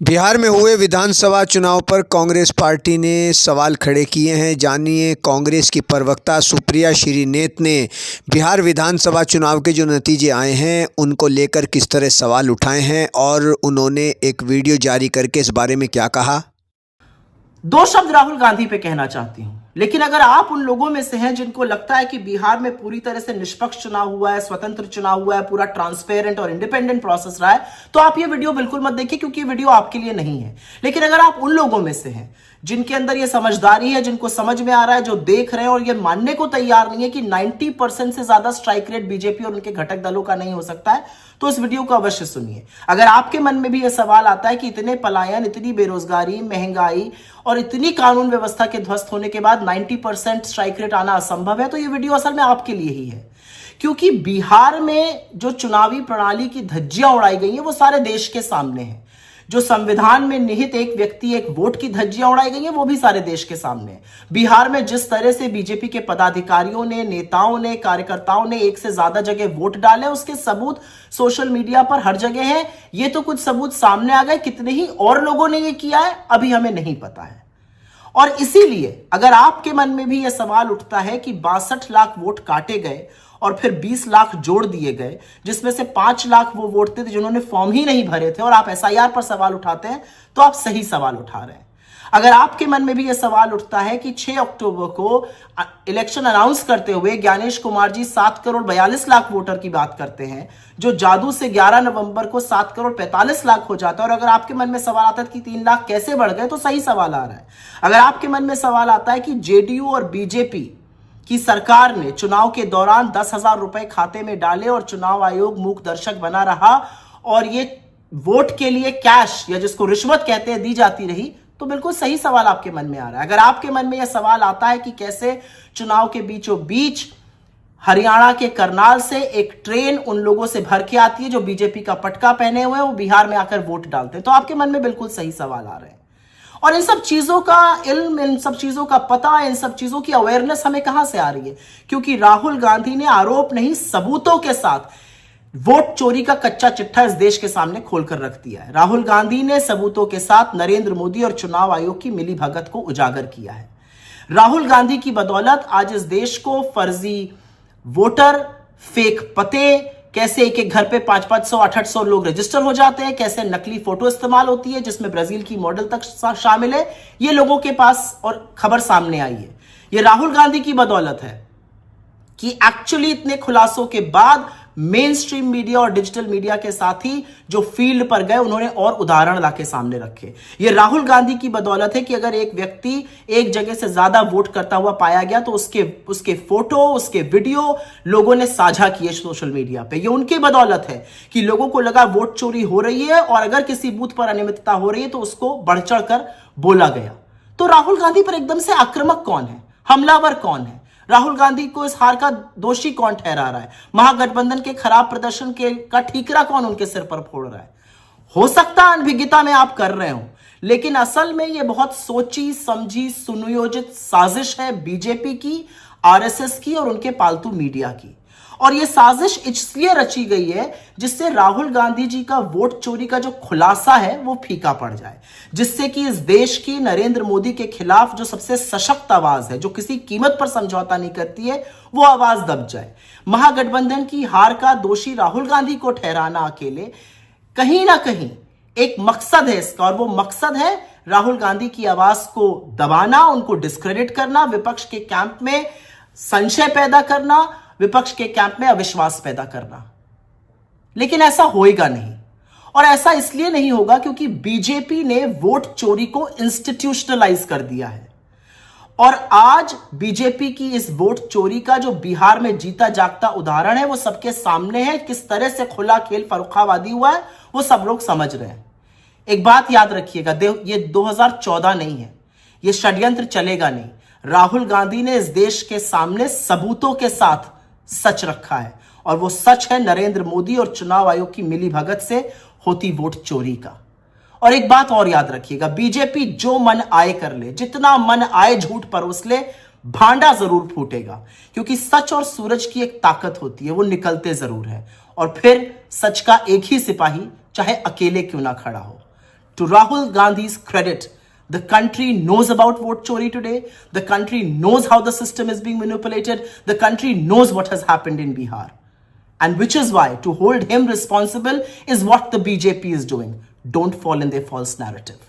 बिहार में हुए विधानसभा चुनाव पर कांग्रेस पार्टी ने सवाल खड़े किए हैं। जानिए कांग्रेस की प्रवक्ता सुप्रिया श्रीनेत ने बिहार विधानसभा चुनाव के जो नतीजे आए हैं उनको लेकर किस तरह सवाल उठाए हैं और उन्होंने एक वीडियो जारी करके इस बारे में क्या कहा। दो शब्द राहुल गांधी पे कहना चाहती हूं, लेकिन अगर आप उन लोगों में से हैं जिनको लगता है कि बिहार में पूरी तरह से निष्पक्ष चुनाव हुआ है, स्वतंत्र चुनाव हुआ है, पूरा ट्रांसपेरेंट और इंडिपेंडेंट प्रोसेस रहा है, तो आप ये वीडियो बिल्कुल मत देखिए, क्योंकि ये वीडियो आपके लिए नहीं है। लेकिन अगर आप उन लोगों में से हैं जिनके अंदर ये समझदारी है, जिनको समझ में आ रहा है, जो देख रहे हैं और ये मानने को तैयार नहीं है कि 90% से ज्यादा स्ट्राइक रेट बीजेपी और उनके घटक दलों का नहीं हो सकता है, तो इस वीडियो को अवश्य सुनिए। अगर आपके मन में भी यह सवाल आता है कि इतने पलायन, इतनी बेरोजगारी, महंगाई और इतनी कानून व्यवस्था के ध्वस्त होने के बाद 90% स्ट्राइक रेट आना असंभव है, तो यह वीडियो असल में आपके लिए ही है। क्योंकि बिहार में जो चुनावी प्रणाली की धज्जियां उड़ाई गई हैं वो सारे देश के सामने है। जो संविधान में निहित एक व्यक्ति एक वोट की धज्जियां उड़ाई गई हैं वो भी सारे देश के सामने है। बिहार में जिस तरह से बीजेपी के पदाधिकारियों ने, नेताओं ने, कार्यकर्ताओं ने एक से ज्यादा जगह वोट डाले, उसके सबूत सोशल मीडिया पर हर जगह है। ये तो कुछ सबूत सामने आ गए, कितने ही और लोगों ने ये किया है अभी हमें नहीं पता है। और इसीलिए अगर आपके मन में भी यह सवाल उठता है कि 62 लाख वोट काटे गए और फिर 20 लाख जोड़ दिए गए, जिसमें से 5 लाख वो वोट थे जिन्होंने फॉर्म ही नहीं भरे थे, और आप एसआईआर पर सवाल उठाते हैं, तो आप सही सवाल उठा रहे हैं। अगर आपके मन में भी यह सवाल उठता है कि 6 अक्टूबर को इलेक्शन अनाउंस करते हुए ज्ञानेश कुमार जी 7 करोड़ 42 लाख वोटर की बात करते हैं, जो जादू से 11 नवंबर को 7 करोड़ 45 लाख हो जाता है, और अगर आपके मन में सवाल आता है कि 3 लाख कैसे बढ़ गए, तो सही सवाल आ रहा है। अगर आपके मन में सवाल आता है कि जेडीयू और बीजेपी कि सरकार ने चुनाव के दौरान 10,000 रुपए खाते में डाले और चुनाव आयोग मूक दर्शक बना रहा और ये वोट के लिए कैश या जिसको रिश्वत कहते हैं दी जाती रही, तो बिल्कुल सही सवाल आपके मन में आ रहा है। अगर आपके मन में यह सवाल आता है कि कैसे चुनाव के बीचों बीच हरियाणा के करनाल से एक ट्रेन उन लोगों से भर के आती है जो बीजेपी का पटका पहने हुए हैं, वो बिहार में आकर वोट डालते हैं, तो आपके मन में बिल्कुल सही सवाल आ रहे हैं। और इन सब चीजों का इल्म, इन सब चीजों का पता, इन सब चीजों की अवेयरनेस हमें कहां से आ रही है? क्योंकि राहुल गांधी ने आरोप नहीं सबूतों के साथ वोट चोरी का कच्चा चिट्ठा इस देश के सामने खोलकर रख दिया है। राहुल गांधी ने सबूतों के साथ नरेंद्र मोदी और चुनाव आयोग की मिलीभगत को उजागर किया है। राहुल गांधी की बदौलत आज इस देश को फर्जी वोटर, फेक पते, कैसे एक एक घर पे 500-500, 800 लोग रजिस्टर हो जाते हैं, कैसे नकली फोटो इस्तेमाल होती है जिसमें ब्राजील की मॉडल तक शामिल है, ये लोगों के पास और खबर सामने आई है। ये राहुल गांधी की बदौलत है कि एक्चुअली इतने खुलासों के बाद मेन स्ट्रीम मीडिया और डिजिटल मीडिया के साथ ही जो फील्ड पर गए उन्होंने और उदाहरण लाके सामने रखे। यह राहुल गांधी की बदौलत है कि अगर एक व्यक्ति एक जगह से ज्यादा वोट करता हुआ पाया गया तो उसके फोटो, उसके वीडियो लोगों ने साझा किए सोशल मीडिया पे। यह उनकी बदौलत है कि लोगों को लगा वोट चोरी हो रही है और अगर किसी बूथ पर अनियमितता हो रही है तो उसको बढ़ चढ़ कर बोला गया। तो राहुल गांधी पर एकदम से आक्रामक कौन है, हमलावर कौन है? राहुल गांधी को इस हार का दोषी कौन ठहरा रहा है? महागठबंधन के खराब प्रदर्शन का ठीकरा कौन उनके सिर पर फोड़ रहा है? हो सकता है अनभिज्ञता में आप कर रहे हो, लेकिन असल में यह बहुत सोची समझी सुनियोजित साजिश है बीजेपी की, आरएसएस की और उनके पालतू मीडिया की। और यह साजिश इसलिए रची गई है जिससे राहुल गांधी जी का वोट चोरी का जो खुलासा है वो फीका पड़ जाए, जिससे कि इस देश की नरेंद्र मोदी के खिलाफ जो सबसे सशक्त आवाज है, जो किसी कीमत पर समझौता नहीं करती है, वो आवाज दब जाए। महागठबंधन की हार का दोषी राहुल गांधी को ठहराना अकेले कहीं ना कहीं एक मकसद है इसका, और वो मकसद है राहुल गांधी की आवाज को दबाना, उनको डिस्क्रेडिट करना, विपक्ष के कैंप में संशय पैदा करना, विपक्ष के कैंप में अविश्वास पैदा करना। लेकिन ऐसा होएगा नहीं, और ऐसा इसलिए नहीं होगा क्योंकि बीजेपी ने वोट चोरी को इंस्टीट्यूशनलाइज कर दिया है। और आज बीजेपी की इस वोट चोरी का जो बिहार में जीता जागता उदाहरण है वो सबके सामने है। किस तरह से खुला खेल फर्रुखाबादी हुआ है वो सब लोग समझ रहे हैं। एक बात याद रखिएगा, ये 2014 नहीं है, ये षड्यंत्र चलेगा नहीं। राहुल गांधी ने इस देश के सामने सबूतों के साथ सच रखा है, और वो सच है नरेंद्र मोदी और चुनाव आयोग की मिलीभगत से होती वोट चोरी का। और एक बात और याद रखिएगा, बीजेपी जो मन आए कर ले, जितना मन आए झूठ परोस ले, भांडा जरूर फूटेगा, क्योंकि सच और सूरज की एक ताकत होती है, वो निकलते जरूर है। और फिर सच का एक ही सिपाही चाहे अकेले क्यों ना खड़ा हो। to Rahul Gandhi's credit, the country knows about vote chori today. The country knows how the system is being manipulated. The country knows what has happened in Bihar. And which is why to hold him responsible is what the BJP is doing. Don't fall in their false narrative.